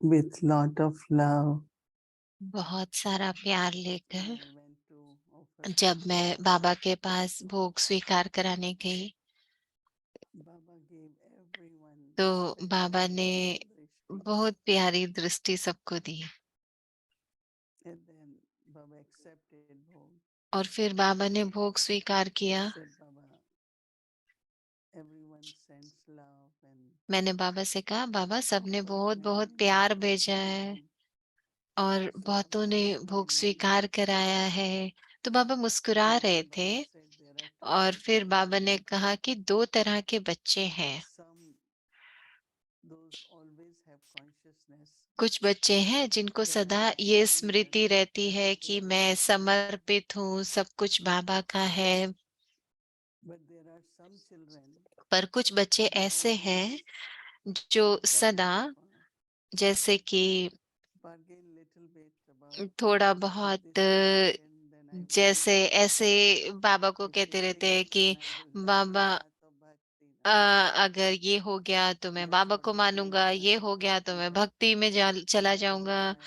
with lot of love. बहुत सारा प्यार When लेकर I went to offer जब मैं Prasad, बाबा के पास भोग स्वीकार कराने गई, Baba gave everyone तो बाबा ने spectacular drishti. बहुत प्यारी दृष्टि सबको दी। And then Baba accepted bhog. और फिर बाबा ने भोग स्वीकार I किया। said, Baba, everyone sends love and मैंने बाबा से कहा, बाबा सबने offered बहुत बहुत many प्यार bhogs भेजा and है then और so बहुतों Baba ने was भोग smiling. स्वीकार कराया है। तो बाबा मुस्कुरा And रहे then थे। Baba said there are two और types फिर of बाबा ने children. कहा कि दो तरह के बच्चे हैं। Some, those always have consciousness कुछ बच्चे हैं जिनको that I सदा am ये surrendered, स्मृति रहती है कि everything मैं is Baba's. समर्पित हूँ, सब कुछ बाबा का है। But there are some children, पर कुछ बच्चे they ऐसे always हैं जो kind सदा, of जैसे कि bargain little bit about थोड़ा if बहुत this will happen, then I will do जैसे that. ऐसे बाबा को If कहते this will रहते हैं कि happen, I will double Baba, path of bhakti. Na? अगर ये हो गया तो मैं That's बाबा what को they do in मानूंगा, ये हो Sanatan गया तो मैं Sanpriday. भक्ति में चला They जाऊंगा। have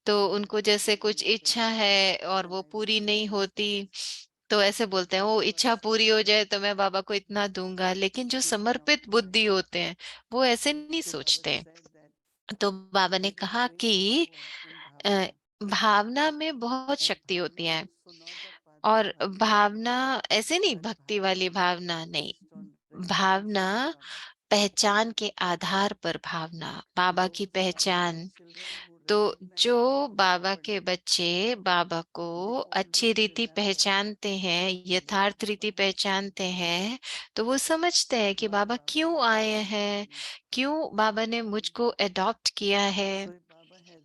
तो that उनको जैसे bargain कुछ little इच्छा bit, है और then वो I will पूरी give नहीं this होती, much. तो ऐसे बोलते हैं But वो Baba इच्छा पूरी said हो जाए तो मैं बाबा को इतना दूंगा। लेकिन जो this cannot समर्पित happen. बुद्धि होते हैं वो ऐसे नहीं So Baba सोचते। said that तो बाबा ने there is कहा great कि power in अ, bhavana. भावना में बहुत And शक्ति bhavana होती is है। also not a path of और bhakti, भावना ऐसे नहीं, but भक्ति वाली bhavana that is भावना नहीं, based on Bhavna recognition of Baba. पहचान के आधार पर भावना, बाबा की Those are those पहचान। children who तो recognize जो Baba बाबा के properly. बच्चे बाबा को They अच्छी always रीति remember पहचानते हैं, what यथार्थ Baba रीति has done, पहचानते हैं, तो वो समझते हैं कि why बाबा Baba क्यों has आए adopted हैं, me. क्यों बाबा ने मुझको अडॉप्ट किया है। So if Baba has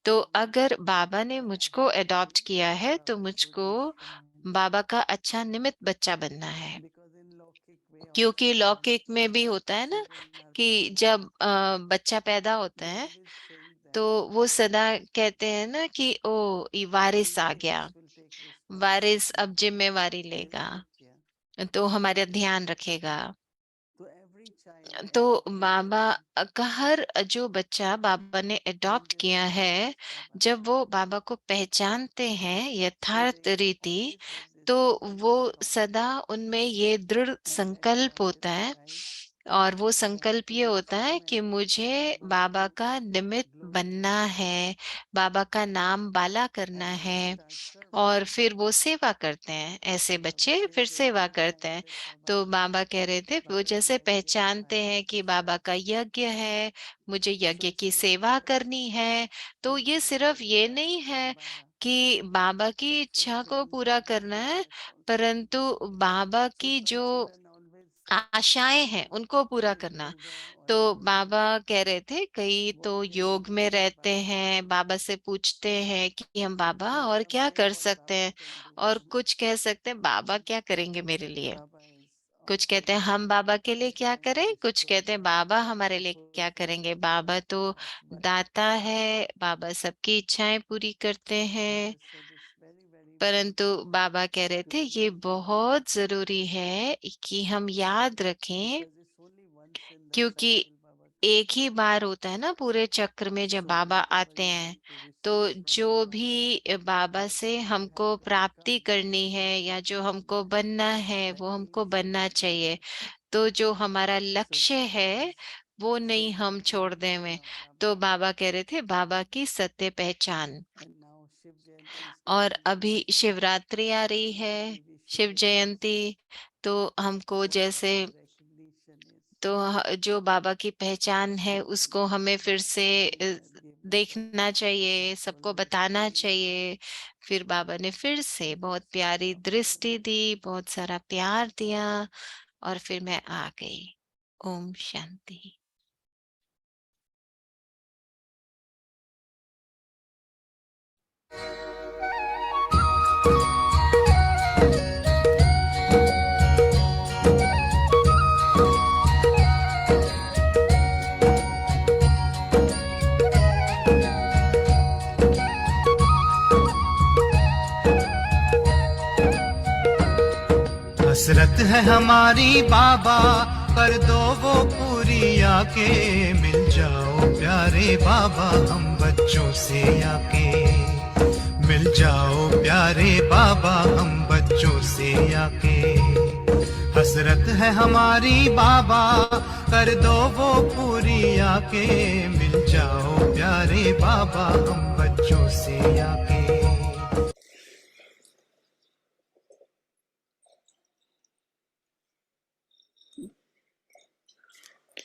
तो adopted me, अगर बाबा ने then I मुझको have to be अडॉप्ट किया है तो Baba's good मुझको instrument. बाबा का अच्छा निमित्त बच्चा बनना है। Because in Lokik way क्योंकि also, लौकिक में भी होता है ना children are कि born, जब बच्चा पैदा होता they है always saying तो that वो what सदा कहते हैं ना कि ओ ये वारिस आ someday गया, this will take Waris responsibility. अब जिम्मेवारी This लेगा, bachya. तो हमारा ध्यान रखेगा। So every child तो adopted बाबा child, का हर जो बच्चा बाबा ने when अडॉप्ट they किया है, recognize Baba, जब वो बाबा को पहचानते हैं so यथार्थ they रीति, always have this तो sankalp वो of Baba. सदा उनमें ये दृढ़ And that संकल्प होता confidence है। rise और वो that संकल्प ये in होता है some कि manner मुझे Baba बाबा will का निमित्त बनना glorify me. है, बाबा का नाम बाला करना And then है। start serving. और फिर वो सेवा करते हैं, ऐसे So Baba बच्चे said फिर they सेवा करते हैं। recognizes Baba. तो बाबा कह रहे थे वो Baba जैसे yajna पहचानते kara हैं कि krishna. बाबा का यज्ञ है, मुझे So यज्ञ it's की not सेवा that करनी है। तो ये सिर्फ fulfilling ये नहीं desires of है Baba, कि बाबा की but इच्छा को fulfilling पूरा Baba's करना है, desires also. परंतु बाबा So की some जो children always आशाएं हैं उनको पूरा choose करना। yoga or तो devotion. बाबा कह रहे थे कई तो What they will योग do में for रहते Baba. हैं, बाबा से पूछते हैं कि हम बाबा Some और क्या compare कर what सकते Baba हैं, can do. और कुछ कह सकते हैं बाबा क्या करेंगे मेरे लिए। Baba is कुछ also कहते हैं हम बाबा के लिए क्या trying करें, his कुछ कहते हैं best बाबा हमारे to लिए क्या fulfill करेंगे। बाबा everyone's तो heart. But दाता है, बाबा सबकी इच्छाएं पूरी करते हैं। Baba said it's very, very परंतु important बाबा कह रहे to थे ये remember बहुत जरूरी है कि हम याद रखें, because it's only once in the क्योंकि cycle Baba comes. एक ही बार होता है ना पूरे चक्र में जब So बाबा whatever आते you हैं। want to तो receive from जो Baba, भी बाबा that से you have हमको to प्राप्ति become करनी है या जो हमको बनना है the वो हमको aims of बनना his चाहिए। life. तो जो हमारा So लक्ष्य Baba is है वो नहीं हम showing the छोड़ vision दें। of Baba. तो बाबा कह रहे थे बाबा की सत्य पहचान। And now Shiv Jayanti is और coming very अभी soon. शिवरात्रि आ रही So है, many wishes शिव expressed. जयंती। तो हमको What जैसे Baba's recognition is. तो जो बाबा की पहचान है And उसको हमें फिर से Baba has given देखना चाहिए, सबको beautiful बताना dristis. चाहिए। फिर बाबा ने फिर से बहुत So प्यारी Baba दृष्टि दी, बहुत सारा प्यार दिया, और फिर मैं आ गई। ओम शांति। हसरत है हमारी बाबा कर दो वो पूरी आके, मिल जाओ प्यारे बाबा हम बच्चों से आके, मिल जाओ प्यारे बाबा हम बच्चों से आके। हसरत है हमारी बाबा, कर दो वो पूरी आके, मिल जाओ प्यारे बाबा हम बच्चों से आके।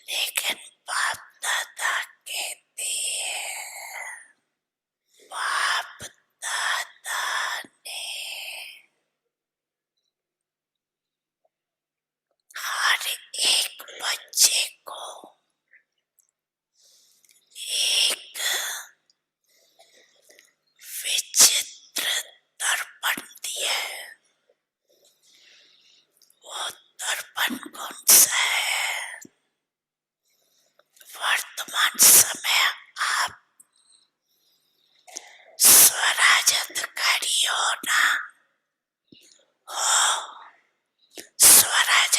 लेकिन बाप दादा कहते हैं, बाप दादा ने हर एक बच्चे को एक विचित्र दर्पण दिया है। वो दर्पण कौन सा है? वर्तमान समय आप स्वराज हो ना? हो स्वराज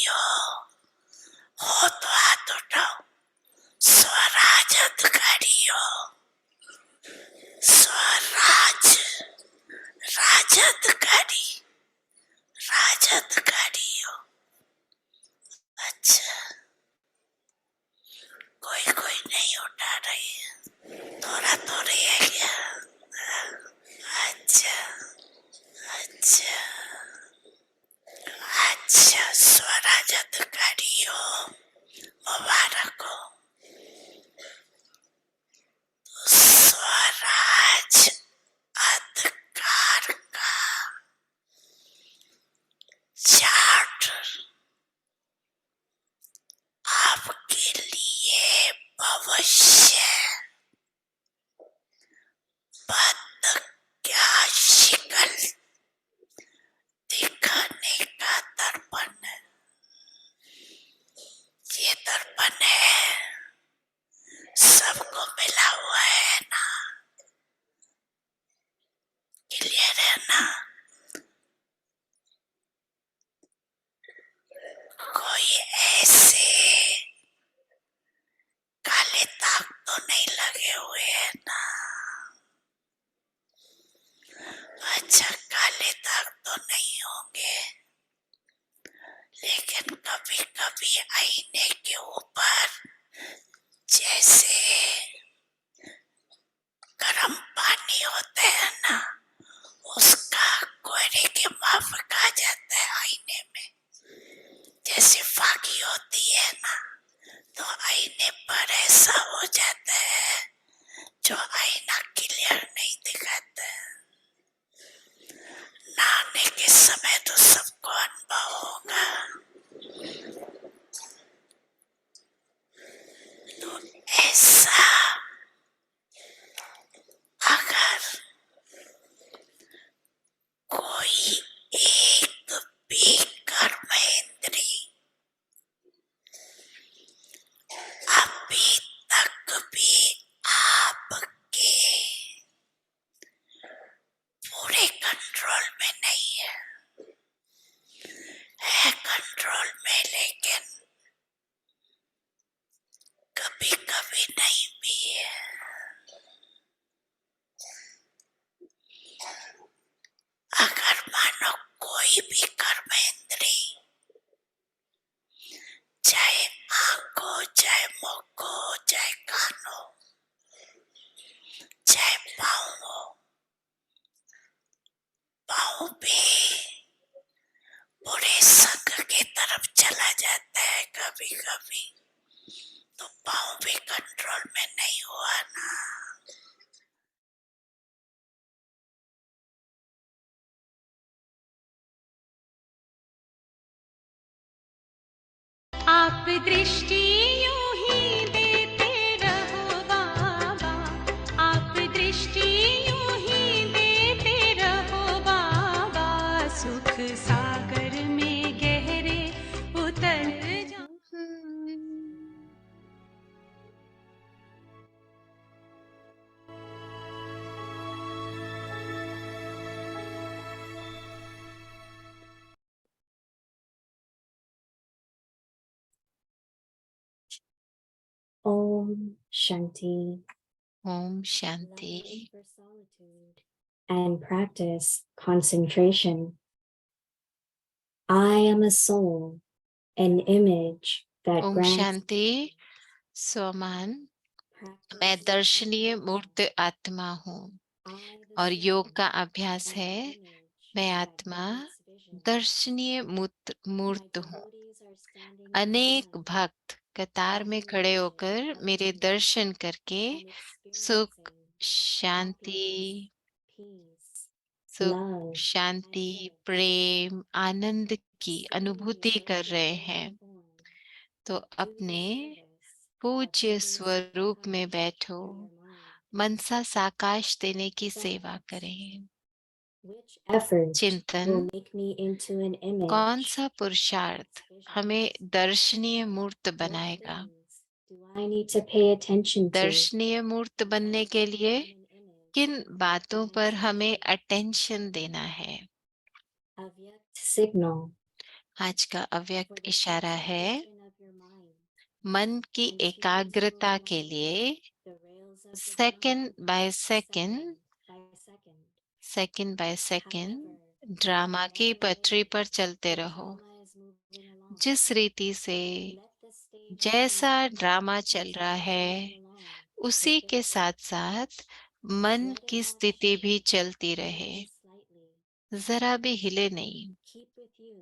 हो तो हाथ उठाओ। स्वराज हो, स्वराज राजदगारी, राजदगारी हो। अच्छा, कोई नहीं उठा रही है, थोड़ा तो रही है क्या? अच्छा अच्छा अच्छा, स्वराजदगारी हो, मुबारक हो। स्वराज अधिकार का चार्टर आपके लिए भविष्य पद क्या शिकल दिखाने का दर्पण है। ये दर्पण है, सबको मिला हुआ है ना? क्लियर है ना? कोई ऐसे काले दाग तो नहीं लगे हुए हैं ना? अच्छा, काले दाग तो नहीं होंगे, लेकिन कभी कभी आईने के ऊपर जैसे गर्म पानी होता है ना, उसका कोयले के माफक आ जाता है आईने में। जैसे फाकी होती है ना, तो आईने पर ऐसा हो जाता है, जो आईना क्लियर नहीं दिखाता है। नहाने के समय तो सबको अनुभव होगा। तो ऐसा अगर कोई एक भी कर्मेंद्री अभी तक भी आपके पूरे कंट्रोल में नहीं है कंट्रोल में, लेकिन कभी कभी नहीं भी है। अगर मानो कोई भी कर्मेंद्री, चाहे आंख हो, चाहे मुख हो, चाहे कान हो, चाहे पाँव हो, पाँव भी बुरे संग की तरफ चला जाता है कभी कभी, तो पाँव भी कंट्रोल में नहीं हुआ ना। आप दृष्टि यूं ही देते रहो बाबा, आप दृष्टि यूं ही देते रहो बाबा, सुख सागर में गहरे उतर Om Shanti. Om Shanti. Allow for solitude and practice concentration. I am a soul, an image that Om grants Shanti. स्वमान. practice मैं दर्शनीय self-knowledge. मूर्त आत्मा हूँ I, the और योग soul, का अभ्यास am है. an image मैं that आत्मा grants vision. दर्शनीय My मूर्त हूँ. devotees are standing in अनेक line, भक्त कतार में offering खड़े worship होकर मेरे lovingly दर्शन करके and सुख, experiencing शांति, happiness, peace, सुख, love, शांति, and bliss. प्रेम, आनंद की Sitting अनुभूति here कर in रहे holy हैं. form, तो do the अपने service of पूज्य holding स्वरूप में Sakash बैठो. in your mind. मनसा साकाश देने की Thoughts. सेवा करें. Which effort चिंतन. will make me into an कौन image सा that पुरुषार्थ grants vision? हमें दर्शनीय मूर्त What बनाएगा. things do I need to pay attention to दर्शनीय मूर्त बनने के लिए become an image? किन बातों पर हमें Translation. अटेंशन देना है. Avyakt signal आज का for अव्यक्त the इशारा है concentration of your mind मन की and to एकाग्रता follow के along लिए. the rails of second divine by second, second by second. Second by second However, drama in की whatever पटरी way पर चलते the रहो. drama is moving along, जिस रीति से let the stage of जैसा your mind ड्रामा चल continue रहा है moving along उसी with के the flow. साथ साथ मन Let it की not स्थिति shake भी चलती even रहे. slightly. जरा भी हिले नहीं. Keep with you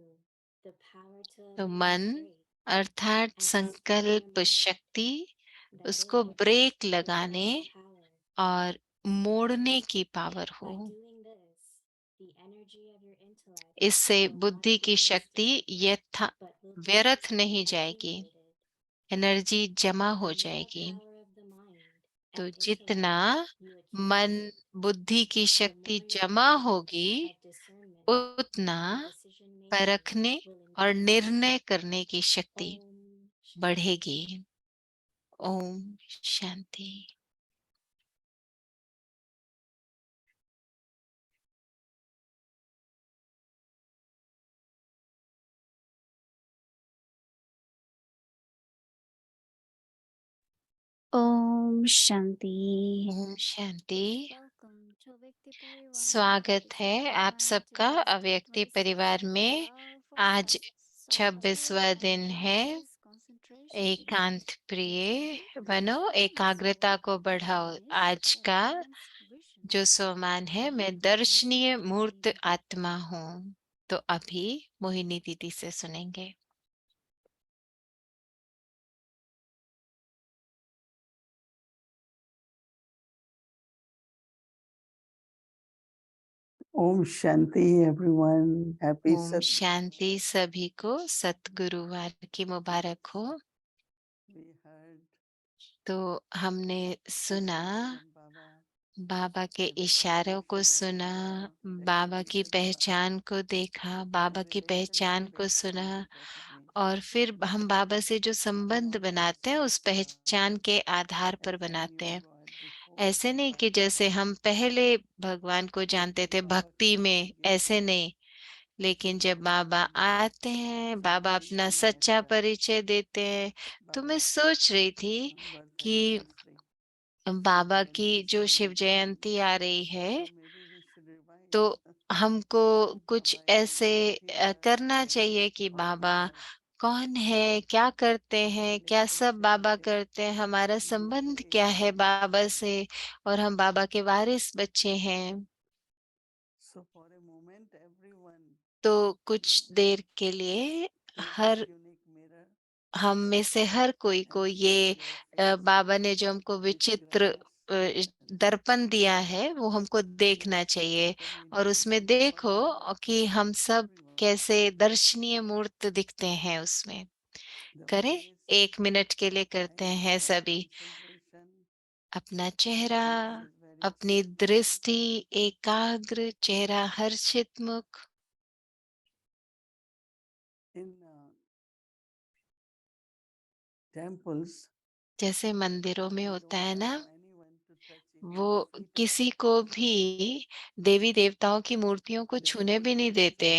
the power to तो make मन straight अर्थात and to steady संकल्प your mind शक्ति that उसको it ब्रेक possess लगाने power. और मोड़ने की पावर हो. By doing this, the energy of your intellect इससे will not बुद्धि be की शक्ति wasted, but will be व्यर्थ नहीं जाएगी. accumulated. एनर्जी जमा हो The more जाएगी. power of the mind तो and जितना intellect you मन accumulate, बुद्धि की the शक्ति more your जमा powers होगी of discernment उतना and decision making परखने will और increase. निर्णय करने की शक्ति Om Shanti. बढ़ेगी. Om Shanti. Om Shanti. Om Shanti. Welcome to Avyakti Parivar. स्वागत It's है our आप time सबका today is the अव्यक्ति 26th परिवार day में. of आज auspicious. So 26वां today दिन our है. practice is concentration. एकांत प्रिय Concentration बनो, transforms एकाग्रता को an बढ़ाओ. image आज that का grants vision. जो सोमान है, मैं Avyakti दर्शनीय Mukti मूर्त Devi. आत्मा हूँ. तो अभी मोहिनी दीदी से सुनेंगे. Om Shanti, everyone. Happy ओम Sat. शांति सभी को. सतगुरुवार की मुबारक हो. We heard तो हमने सुना, from Baba बाबा के इशारों को सुना, बाबा की पहचान को देखा, बाबा की पहचान को सुना, और फिर हम बाबा से जो संबंध बनाते हैं उस पहचान के आधार पर बनाते हैं. ऐसे नहीं कि जैसे हम पहले भगवान को जानते थे भक्ति में, ऐसे नहीं. लेकिन जब बाबा आते हैं, बाबा अपना सच्चा परिचय देते हैं. तो मैं सोच रही थी कि बाबा की जो शिव जयंती आ रही है, तो हमको कुछ ऐसे करना चाहिए कि बाबा कौन है, क्या करते हैं, क्या सब बाबा करते हैं, हमारा संबंध क्या है बाबा से, और हम बाबा के वारिस बच्चे हैं. तो कुछ देर के लिए हर हम में से हर कोई को ये बाबा ने जो हमको विचित्र दर्पण दिया है वो हमको देखना चाहिए, और उसमें देखो कि हम सब कैसे दर्शनीय मूर्त दिखते हैं. उसमें करें, 1 मिनट के लिए करते हैं सभी. अपना चेहरा, अपनी दृष्टि एकाग्र, चेहरा हर्षित मुख. जैसे मंदिरों में होता है ना, वो किसी को भी देवी देवताओं की मूर्तियों को छूने भी नहीं देते.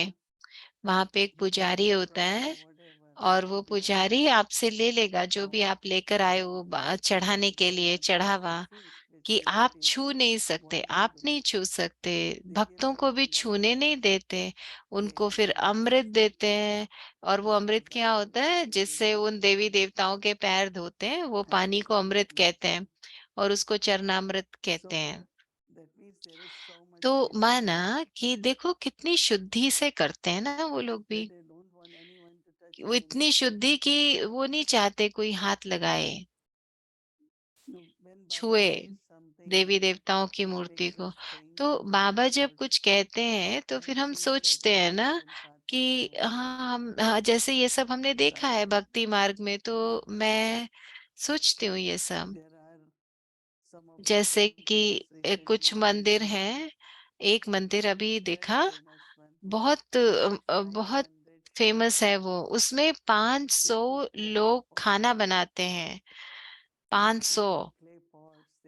वहां पे एक पुजारी होता है, और वो पुजारी आपसे ले लेगा जो भी आप लेकर आए हो चढ़ाने के लिए चढ़ावा, कि आप छू नहीं सकते, आप नहीं छू सकते, भक्तों को भी छूने नहीं देते, उनको फिर अमृत देते हैं। और वो अमृत क्या होता है, जिससे उन देवी देवताओं के पैर धोते हैं, वो पानी को अमृत कहते हैं और उसको चरणामृत कहते हैं। तो माना कि देखो कितनी शुद्धि से करते हैं ना वो लोग भी, वो इतनी शुद्धि कि वो नहीं चाहते कोई हाथ लगाए, छुए देवी देवताओं की मूर्ति को। तो बाबा जब कुछ कहते हैं तो फिर हम सोचते हैं ना कि हाँ, जैसे ये सब हमने देखा है भक्ति मार्ग में, तो मैं सोचती हूँ ये सब। जैसे कि कुछ मंदिर हैं, एक मंदिर अभी देखा, बहुत फेमस है वो, उसमें 500 लोग खाना बनाते हैं, 500।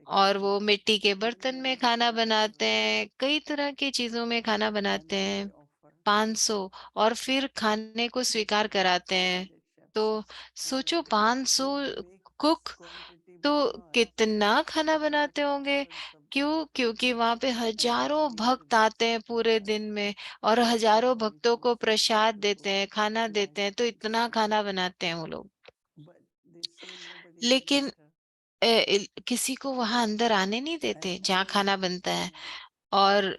और वो मिट्टी के बर्तन में खाना बनाते हैं, कई तरह की चीजों में खाना बनाते हैं, 500। और फिर खाने को स्वीकार कराते हैं। तो सोचो 500 कुक, तो कितना खाना बनाते होंगे। क्यों? क्योंकि वहां पे हजारों भक्त आते हैं पूरे दिन में, और हजारों भक्तों को प्रसाद देते हैं, खाना देते हैं, तो इतना खाना बनाते हैं वो लोग। लेकिन किसी को वहां अंदर आने नहीं देते जहाँ खाना बनता है। और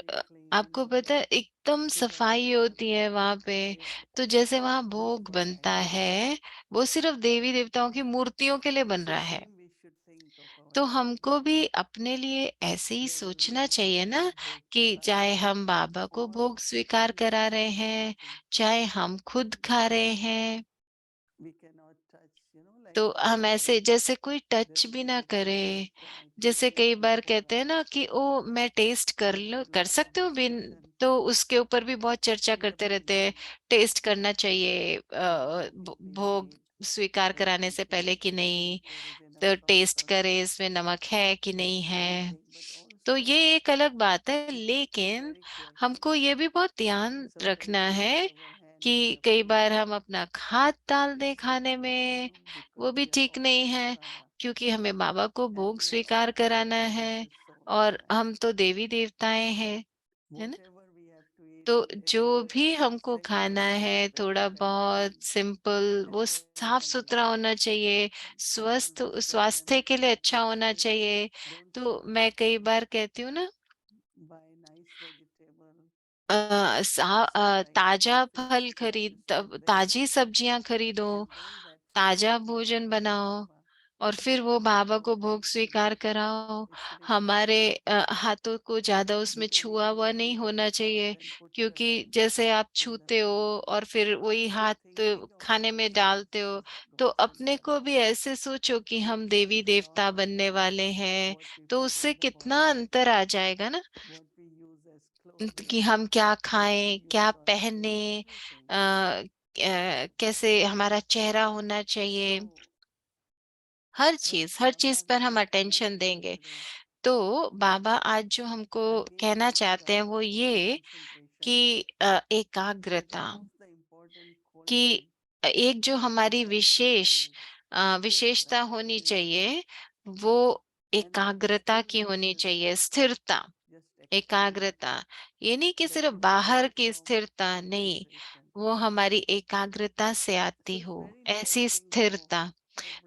आपको पता है एकदम सफाई होती है वहां पे। तो जैसे वहां भोग बनता है, वो सिर्फ देवी देवताओं की मूर्तियों के लिए बन रहा है। तो हमको भी अपने लिए ऐसे ही सोचना चाहिए ना, कि चाहे हम बाबा को भोग स्वीकार करा रहे हैं, चाहे हम खुद खा रहे हैं, तो हम ऐसे जैसे कोई टच भी ना करे। जैसे कई बार कहते हैं ना कि ओ मैं टेस्ट कर लो, कर सकते हो बिन, तो उसके ऊपर भी बहुत चर्चा करते रहते हैं। टेस्ट करना चाहिए भोग स्वीकार कराने से पहले कि नहीं, तो टेस्ट करे इसमें नमक है कि नहीं है। तो ये एक अलग बात है, लेकिन हमको ये भी बहुत ध्यान रखना है कि कई बार हम अपना हाथ डाल दें खाने में, वो भी ठीक नहीं है, क्योंकि हमें बाबा को भोग स्वीकार कराना है, और हम तो देवी देवताएं हैं, है ना। तो जो भी हमको खाना है थोड़ा बहुत सिंपल, वो साफ सुथरा होना चाहिए, स्वास्थ्य के लिए अच्छा होना चाहिए। तो मैं कई बार कहती हूँ ना, ताजा फल खरीद, ताजी सब्जियां खरीदो, ताजा भोजन बनाओ, और फिर वो बाबा को भोग स्वीकार कराओ। हमारे हाथों को ज्यादा उसमें छुआ हुआ नहीं होना चाहिए, क्योंकि जैसे आप छूते हो और फिर वही हाथ खाने में डालते हो, तो अपने को भी ऐसे सोचो कि हम देवी देवता बनने वाले हैं, तो उससे कितना अंतर आ जाएगा ना, कि हम क्या खाएं, क्या पहने, कैसे हमारा चेहरा होना चाहिए, हर चीज पर हम अटेंशन देंगे। तो बाबा आज जो हमको कहना चाहते हैं वो ये, कि एकाग्रता, कि एक जो हमारी विशेषता होनी चाहिए, वो एकाग्रता की होनी चाहिए, स्थिरता। एकाग्रता, ये नहीं कि सिर्फ बाहर की स्थिरता, नहीं, वो हमारी एकाग्रता से आती हो, ऐसी स्थिरता।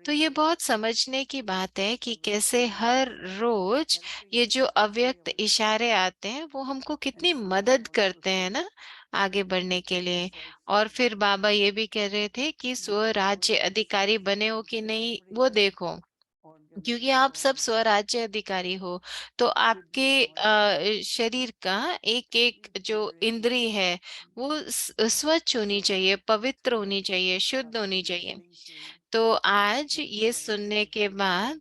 तो ये बहुत समझने की बात है कि कैसे हर रोज ये जो अव्यक्त इशारे आते हैं वो हमको कितनी मदद करते हैं ना आगे बढ़ने के लिए। और फिर बाबा ये भी कह रहे थे कि स्वराज्य अधिकारी बने हो कि नहीं वो देखो, क्योंकि आप सब स्वराज्य अधिकारी हो। तो आपके शरीर का एक एक जो इंद्री है वो स्वच्छ होनी चाहिए, पवित्र होनी चाहिए, शुद्ध होनी चाहिए। तो आज ये सुनने के बाद,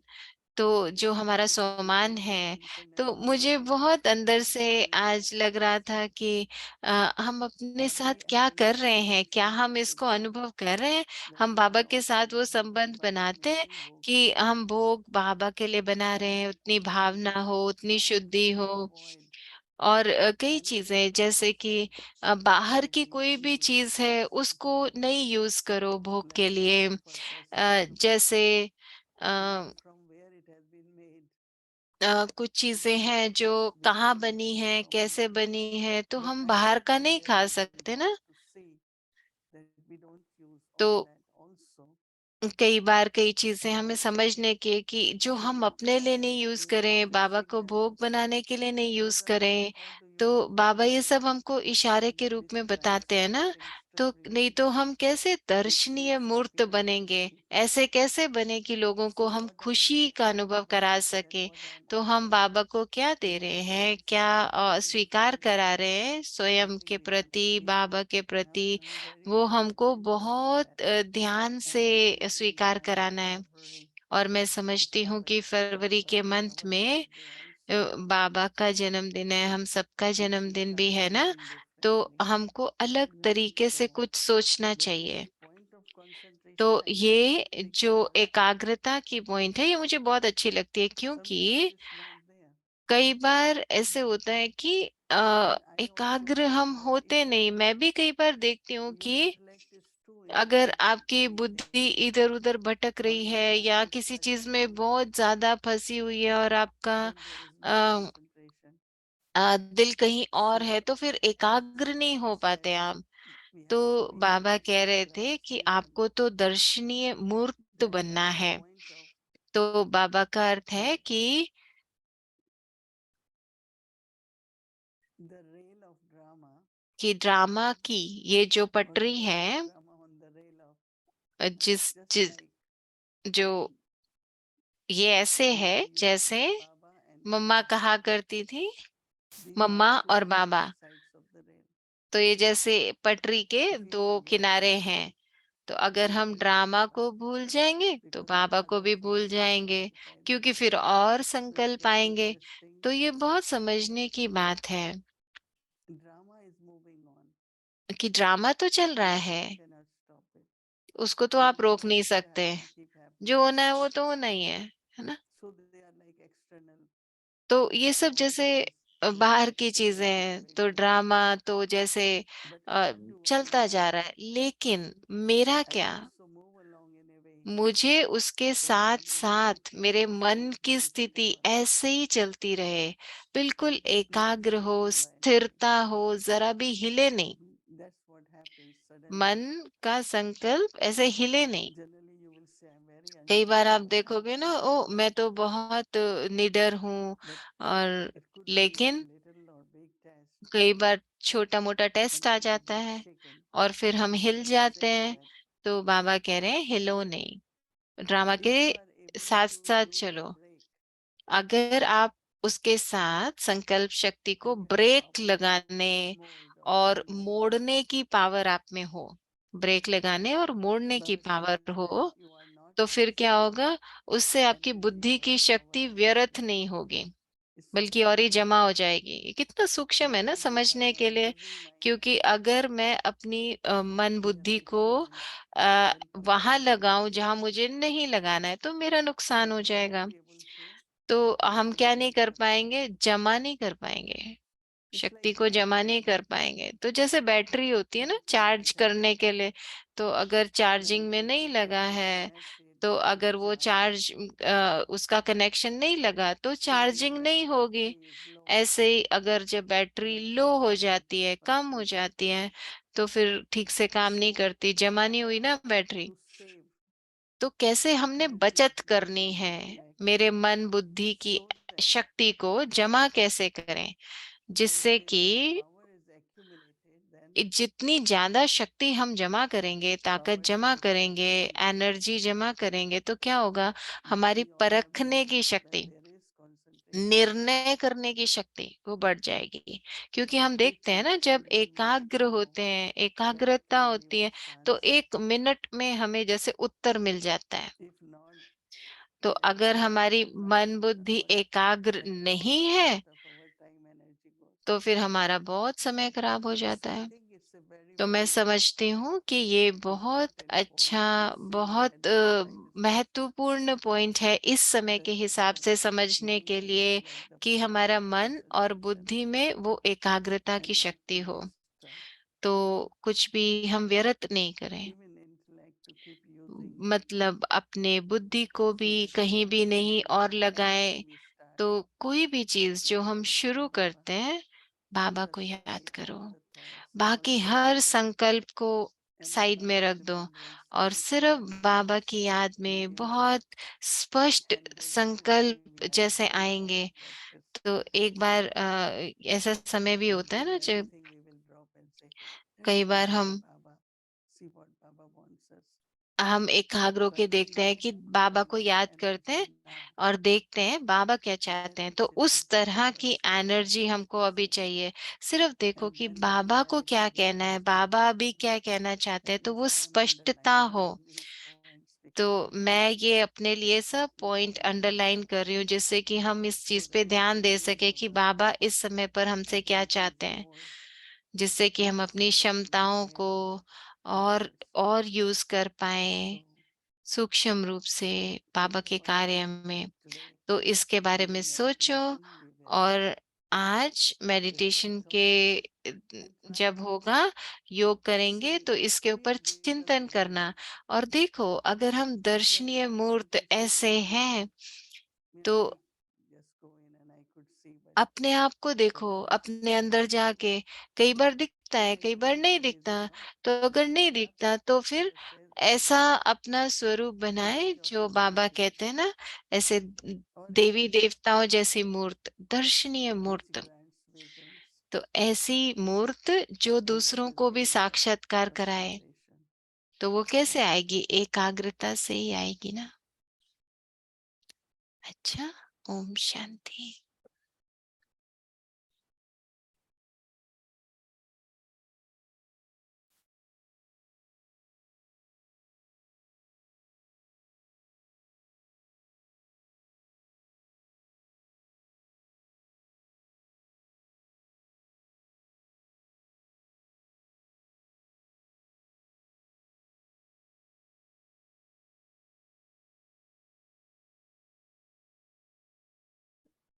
तो जो हमारा सोमान है, तो मुझे बहुत अंदर से आज लग रहा था कि हम अपने साथ क्या कर रहे हैं, क्या हम इसको अनुभव कर रहे हैं। हम बाबा के साथ वो संबंध बनाते हैं कि हम भोग बाबा के लिए बना रहे हैं, उतनी भावना हो, उतनी शुद्धि हो, और कई चीजें जैसे कि बाहर की कोई भी चीज है उसको नहीं यूज करो भोग के लिए। जैसे अ, from where it has been made. कुछ चीजें हैं जो कहाँ बनी है, कैसे बनी है, तो हम बाहर का नहीं खा सकते ना। To see that we don't use तो all that also. कई बार कई चीजें हमें समझने की है कि जो हम अपने लिए नहीं यूज करें, बाबा को भोग बनाने के लिए नहीं यूज करें, तो बाबा ये सब हमको इशारे के रूप में बताते हैं ना। तो नहीं तो हम कैसे दर्शनीय मूर्त बनेंगे, ऐसे कैसे बने कि लोगों को हम खुशी का अनुभव करा सके। तो हम बाबा को क्या दे रहे हैं, क्या स्वीकार करा रहे हैं स्वयं के प्रति, बाबा के प्रति, वो हमको बहुत ध्यान से स्वीकार कराना है। और मैं समझती हूँ कि फरवरी के मंथ में बाबा का जन्मदिन है, हम सबका जन्मदिन भी है ना। तो हमको अलग तरीके से कुछ सोचना चाहिए। तो ये जो एकाग्रता की पॉइंट है, ये मुझे बहुत अच्छी लगती है, क्योंकि कई बार ऐसे होता है कि एकाग्र हम होते नहीं। मैं भी कई बार देखती हूँ कि अगर आपकी बुद्धि इधर उधर भटक रही है या किसी चीज में बहुत ज्यादा फंसी हुई है और आपका अ, दिल कहीं और है, तो फिर एकाग्र नहीं हो पाते आप। तो बाबा कह रहे थे कि आपको तो दर्शनीय मूर्त बनना है। तो बाबा का अर्थ है The rail of drama, कि ड्रामा की ये जो पटरी है, drama on the rail of, जिस just जिस like जो ये ऐसे है जैसे Baba and मम्मा Mama, कहा करती थी, we मम्मा have two और बाबा। opposite sides of the rail. तो ये जैसे पटरी के If you दो forget किनारे Baba, हैं। तो अगर हम forget ड्रामा Mama, को भूल जाएंगे तो because बाबा को भी others भूल also will जाएंगे, occupy that क्योंकि फिर rail. और So it's संकल्प very आएंगे। interesting. तो ये बहुत समझने की बात है Drama is moving on. कि ड्रामा तो चल रहा You है, cannot stop it. उसको तो आप रोक Whatever नहीं should सकते। happen, keep happening. जो होना है वो तो होना ही है ना। So they are like external. तो ये Baba सब wants जैसे us to look बाहर at की चीजें external हैं, तो motivation. ड्रामा तो जैसे But a, I do one चलता more जा रहा thing. है, लेकिन मेरा I क्या, also move along in a way मुझे उसके that my साथ buddhi साथ keeps मेरे the मन state की very स्थिति stable. ऐसे ही चलती रहे, बिल्कुल This is एकाग्र the हो, reason why स्थिरता हो, जरा भी हिले नहीं। that's what happens suddenly. मन का संकल्प ऐसे हिले नहीं। Generally, you will say I'm very कई बार आप unshakable, देखोगे ना, ओ मैं तो बहुत निडर हूँ, but और it could be लेकिन little or big test, कई बार छोटा मोटा and टेस्ट आ then we जाता get है shaken. और फिर हम हिल Baba is जाते saying हैं। that तो बाबा कह रहे हैं हिलो नहीं, ड्रामा if के you are able साथ to साथ use the चलो। brake, अगर आप उसके साथ संकल्प शक्ति and को you have break power to लगाने mold or और maneuver, मोड़ने की पावर आप में हो, ब्रेक लगाने और मोड़ने की Baba is power saying that हो, you are not तो फिर क्या wasting होगा, उससे आपकी energy बुद्धि or की power शक्ति on व्यर्थ anything. नहीं होगी, It's so बल्कि और ही simple. जमा हो जाएगी। ये कितना सूक्ष्म है ना Because if I समझने have के a लिए। losing mind, क्योंकि अगर मैं अपनी मन then बुद्धि I को shouldn't help others. वहां लगाऊं जहां मुझे नहीं लगाना है, तो मेरा नुकसान Then हो I won't जाएगा। be able to तो हम क्या नहीं utilize कर that power. पाएंगे, जमा नहीं कर पाएंगे, It's शक्ति like को जमा battery. नहीं कर पाएंगे। तो जैसे बैटरी होती है ना Something that चार्ज has करने के लिए, तो अगर चार्जिंग में नहीं connected लगा or है, connected तो to अगर वो charge. चार्ज उसका कनेक्शन नहीं लगा तो So when चार्जिंग that नहीं होगी। battery is low, ऐसे ही अगर जब बैटरी then लो हो charging जाती है, becomes कम हो difficult. जाती है, तो फिर ठीक से काम नहीं So करती, जमा नहीं हुई ना बैटरी। to save तो कैसे हमने energy बचत of my करनी mind है, and my मेरे body, मन बुद्धि की so that शक्ति को जमा कैसे करें, when जिससे there कि is power is accumulated, then जितनी ज्यादा शक्ति हम जमा करेंगे, ताकत power is जमा करेंगे, automatically dissipated. एनर्जी जमा करेंगे, तो क्या होगा, Then हमारी we all have परखने की noticed when शक्ति, there is concentration, निर्णय करने की शक्ति वो बढ़ जाएगी। क्योंकि हम which देखते हैं is ना, जब little minutes एकाग्र ago होते हैं, that एकाग्रता होती है, everyone's तो answer. 1 मिनट में हमें जैसे उत्तर मिल जाता है। If not, तो we have अगर lost हमारी so much मन बुद्धि our एकाग्र like नहीं 90% है, of our time energy goes. तो फिर हमारा बहुत समय खराब हो So जाता I है। think it's a very तो मैं very समझती हूँ कि ये बहुत important point अच्छा, to see बहुत at this time. महत्वपूर्ण पॉइंट है इस समय के हिसाब से समझने के लिए कि हमारा मन और बुद्धि में वो एकाग्रता की शक्ति हो, तो कुछ भी हम व्यर्थ नहीं करें। मतलब अपने बुद्धि को भी कहीं भी नहीं और लगाएं। तो कोई भी चीज जो हम शुरू करते हैं, बाबा को याद करो। बाकी हर संकल्प को साइड में रख दो और सिर्फ बाबा की याद में बहुत स्पष्ट संकल्प जैसे आएंगे। तो एक बार ऐसा समय भी होता है ना, जब कई बार हम एकाग्र होके देखते हैं कि बाबा को याद करते हैं और देखते हैं बाबा क्या चाहते हैं, तो उस तरह की एनर्जी हमको अभी चाहिए। सिर्फ देखो कि बाबा को क्या कहना है, बाबा अभी क्या कहना चाहते हैं, तो वो स्पष्टता हो। तो मैं ये अपने लिए सब पॉइंट अंडरलाइन कर रही हूँ, जिससे कि हम इस चीज पे ध्यान दे सके कि बाबा इस समय पर हमसे क्या चाहते हैं, जिससे कि हम अपनी क्षमताओं को और यूज कर पाए सूक्ष्म रूप से बाबा के कार्य में। तो इसके बारे में सोचो। और आज मेडिटेशन के जब होगा, योग करेंगे, तो इसके ऊपर चिंतन करना। और देखो, अगर हम दर्शनीय मूर्त ऐसे हैं, तो अपने आप को देखो, अपने अंदर जाके। कई बार दिखता है, कई बार नहीं दिखता। तो अगर नहीं दिखता, तो फिर ऐसा अपना स्वरूप बनाए जो बाबा कहते हैं ना, ऐसे देवी देवताओं जैसी मूर्त, दर्शनीय मूर्त। तो ऐसी मूर्त जो दूसरों को भी साक्षात्कार कराए। तो वो कैसे आएगी? एकाग्रता से ही आएगी ना। अच्छा, ओम शांति।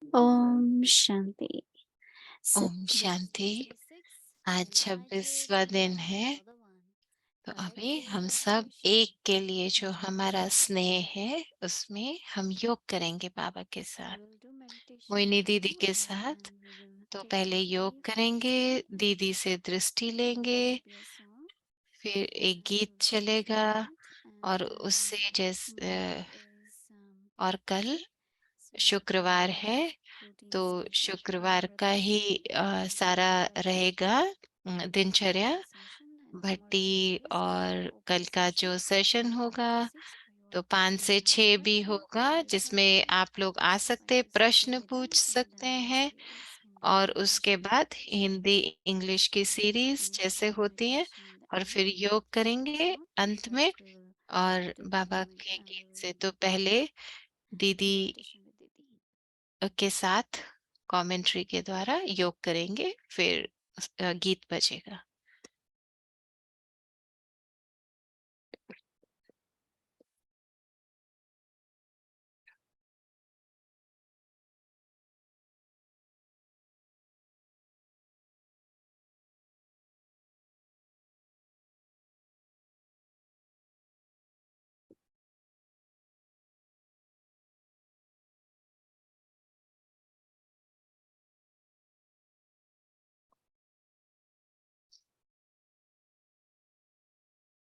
Om Shanti. ओम शांति। आज 26वां दिन है। तो अभी हम सब एक के लिए, जो हमारा स्नेह है, उसमें हम योग करेंगे बाबा के साथ, मोहिनी दीदी के साथ। तो पहले योग करेंगे, दीदी से दृष्टि लेंगे, फिर एक गीत चलेगा। और उससे और कल शुक्रवार है, तो शुक्रवार का ही सारा रहेगा दिनचर्या भट्टी। और कल का जो सेशन होगा, तो 5 से 6 भी होगा, जिसमें आप लोग आ सकते, प्रश्न पूछ सकते हैं। और उसके बाद हिंदी इंग्लिश की सीरीज जैसे होती है, और फिर योग करेंगे अंत में। और बाबा के गीत से तो पहले दीदी के साथ कमेंट्री के द्वारा योग करेंगे, फिर गीत बजेगा।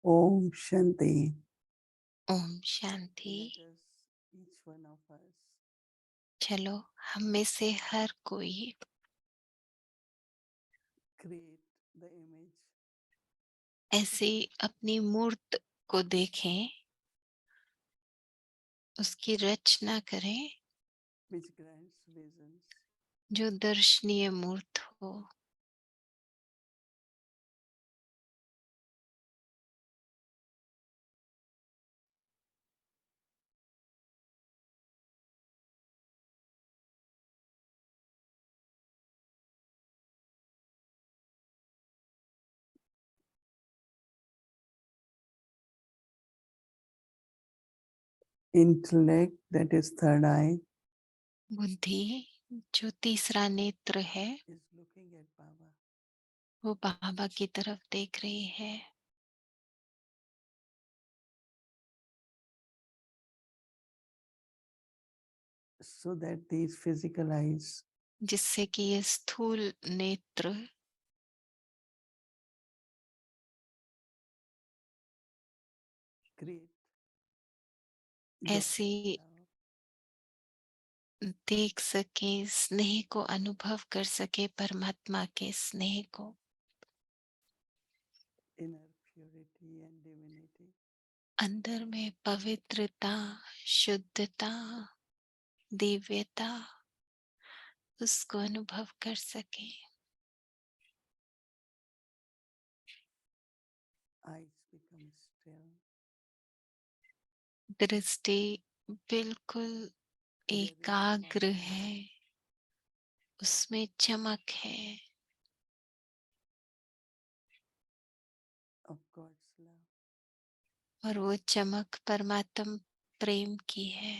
Om Shanti. ओम शांति। चलो, हम में से हर कोई ऐसे अपनी मूर्त को देखें, उसकी रचना करें, जो दर्शनीय मूर्त हो। intellect, that is third eye, बुद्धि जो तीसरा नेत्र है is looking at Baba. वो बाबा की तरफ देख रही है, So that these physical eyes जिससे कि ये स्थूल नेत्र create ऐसी divine love. देख सके, स्नेह को अनुभव कर सके, परमात्मा के स्नेह को, Inner purity and divinity. अंदर में पवित्रता, शुद्धता, दिव्यता, उसको अनुभव कर सके। Eyes become still. दृष्टि बिल्कुल एकाग्र है, उसमें चमक है Of God's love. और वो चमक परमात्म प्रेम की है।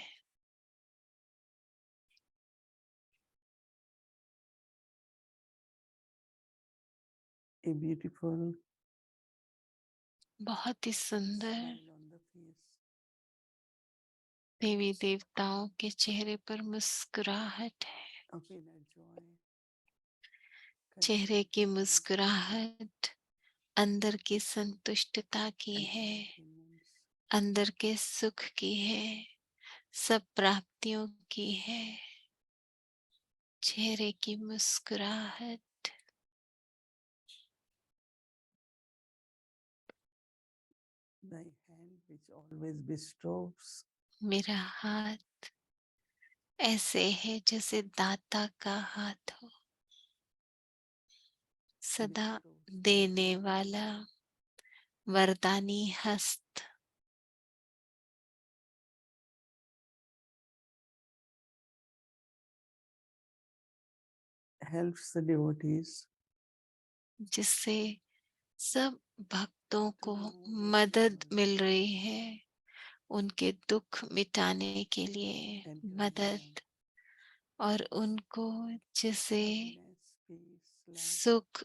A beautiful बहुत ही सुंदर smile on the face. देवी देवताओं के चेहरे पर मुस्कुराहट है, Of inner joy. चेहरे की contentment, मुस्कुराहट अंदर की संतुष्टता की and है, fulfillments. अंदर के सुख की है, सब प्राप्तियों की है। चेहरे की मुस्कुराहट, Thy hand which always bestows. मेरा हाथ ऐसे है जैसे दाता का हाथ हो, सदा bestows देने वाला वरदानी हस्त। helps the devotees जिससे सब भक्तों to को know their मदद problems मिल रही है, उनके दुख मिटाने के लिए and to enjoy मदद, और उनको जिसे happiness, peace, love. सुख,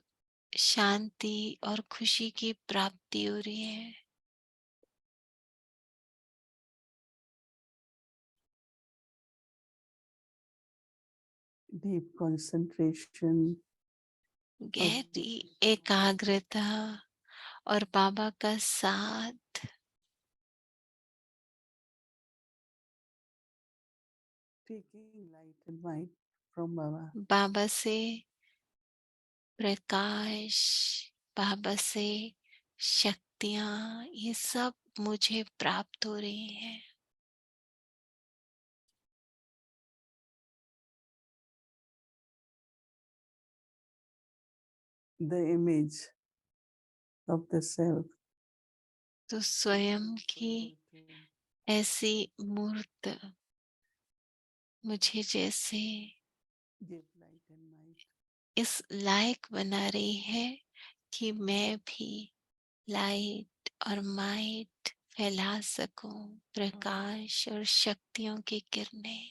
शांति और खुशी की प्राप्ति हो रही है। Deep concentration of गहरी devotion. एकाग्रता और बाबा का साथ, Taking light and might from Baba. बाबा से प्रकाश, बाबा से शक्तियां, ये सब मुझे प्राप्त हो रही हैं। The image of the self. तो स्वयं is की able to ऐसी मूर्त मुझे जैसे give light and might. इस लायक बना रही है कि मैं भी लाइट और माइट फैला सकूं, प्रकाश और शक्तियों की किरणें।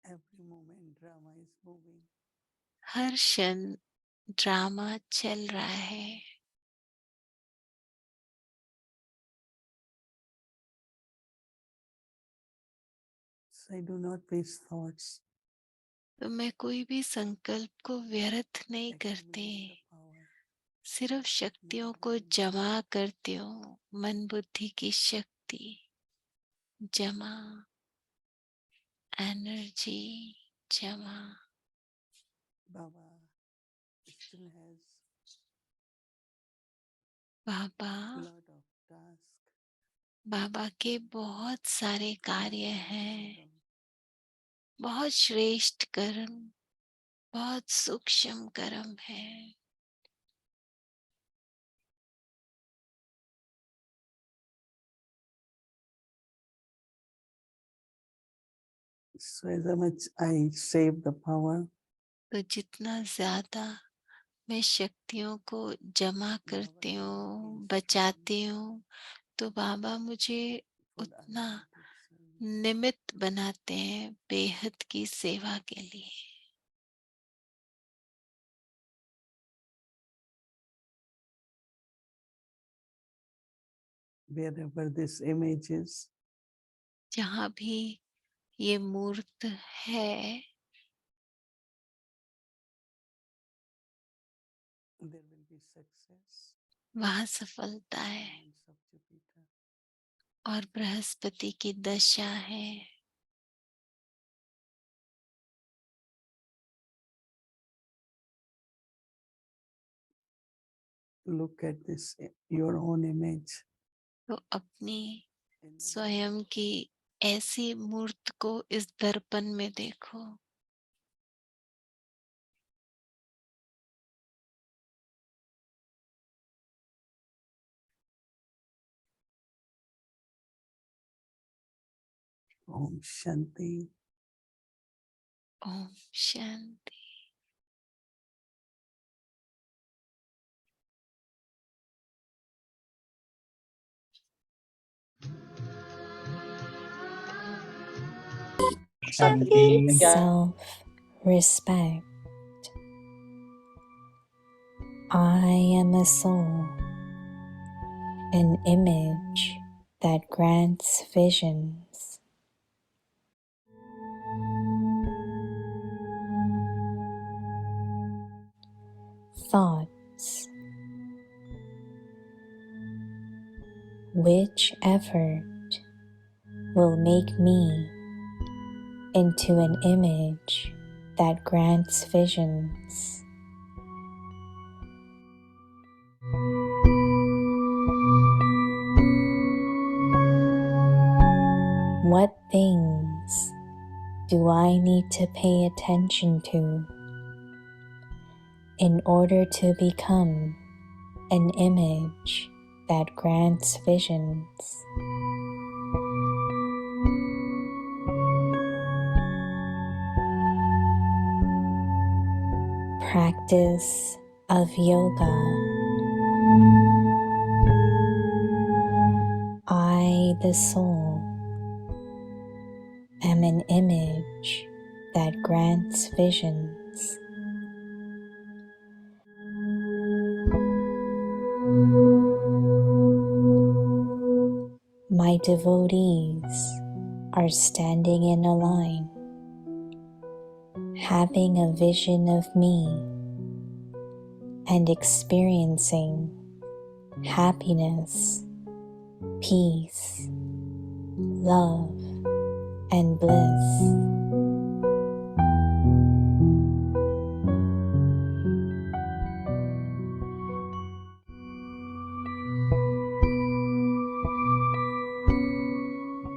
Every moment drama is moving. हर क्षण ड्रामा चल रहा है। So I do not waste thoughts. तो मैं कोई भी संकल्प को व्यर्थ नहीं करती, Accumulate the power. सिर्फ शक्तियों को जमा करती हूँ, मन बुद्धि की शक्ति जमा, एनर्जी जमा। Baba still has Baba lot of tasks. बाबा के बहुत सारे कार्य हैं, Sugam. बहुत श्रेष्ठ कर्म, बहुत सूक्ष्म कर्म है। So as much I save the power, तो जितना ज्यादा मैं शक्तियों को जमा करती हूँ, बचाती हूँ, तो बाबा मुझे for उतना unlimited निमित्त बनाते हैं बेहद की सेवा के लिए। wherever this image is, जहाँ भी ये मूर्त है, there will be success. वहाँ सफलता है Elements of Jupiter. और बृहस्पति की दशा है। Look at this, your own image. तो अपनी in the स्वयं की ऐसी मूर्त को इस दर्पण में देखो। Om Shanti. Om Shanti. Self-respect. I am a soul, an image that grants visions. Thoughts. Which effort will make me into an image that grants visions? What things do I need to pay attention to in order to become an image that grants visions? Practice of yoga. I, the soul, am an image that grants visions. My devotees are standing in a line, having a vision of me and experiencing happiness, peace, love, and bliss.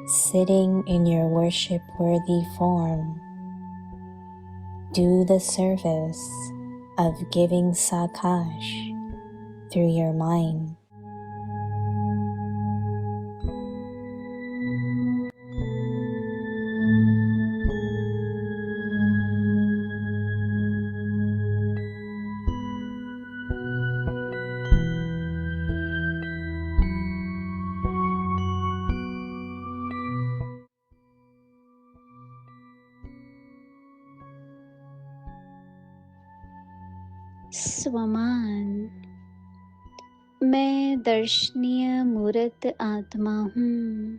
Sitting in your worship-worthy form, do the service of giving sakash through your mind. स्वमान। मैं दर्शनीय मूर्त आत्मा हूँ।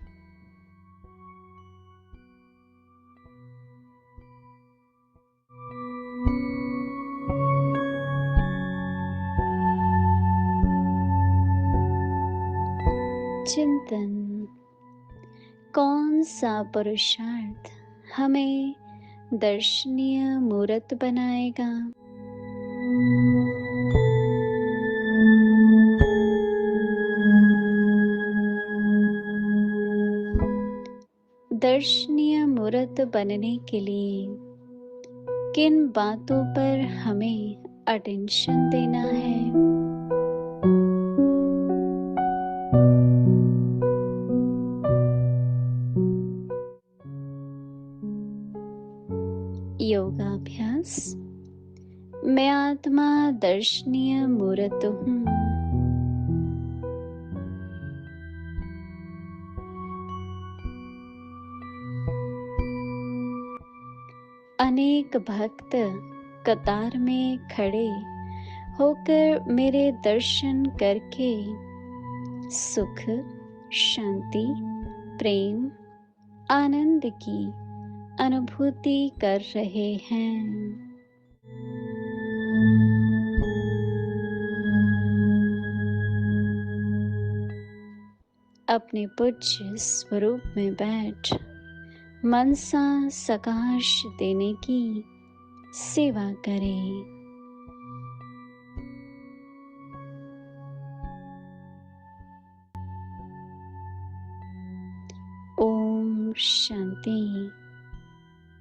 चिंतन। कौन सा पुरुषार्थ हमें दर्शनीय मूर्त बनाएगा? दर्शनीय मूर्त बनने के लिए किन बातों पर हमें अटेंशन देना है? योगाभ्यास। मैं आत्मा दर्शनीय मूर्त हूँ। अनेक भक्त कतार में खड़े होकर मेरे दर्शन करके सुख, शांति, प्रेम, आनंद की अनुभूति कर रहे हैं। अपने पूज्य स्वरूप में बैठ मनसा सकाश देने की सेवा करें। ओम शांति।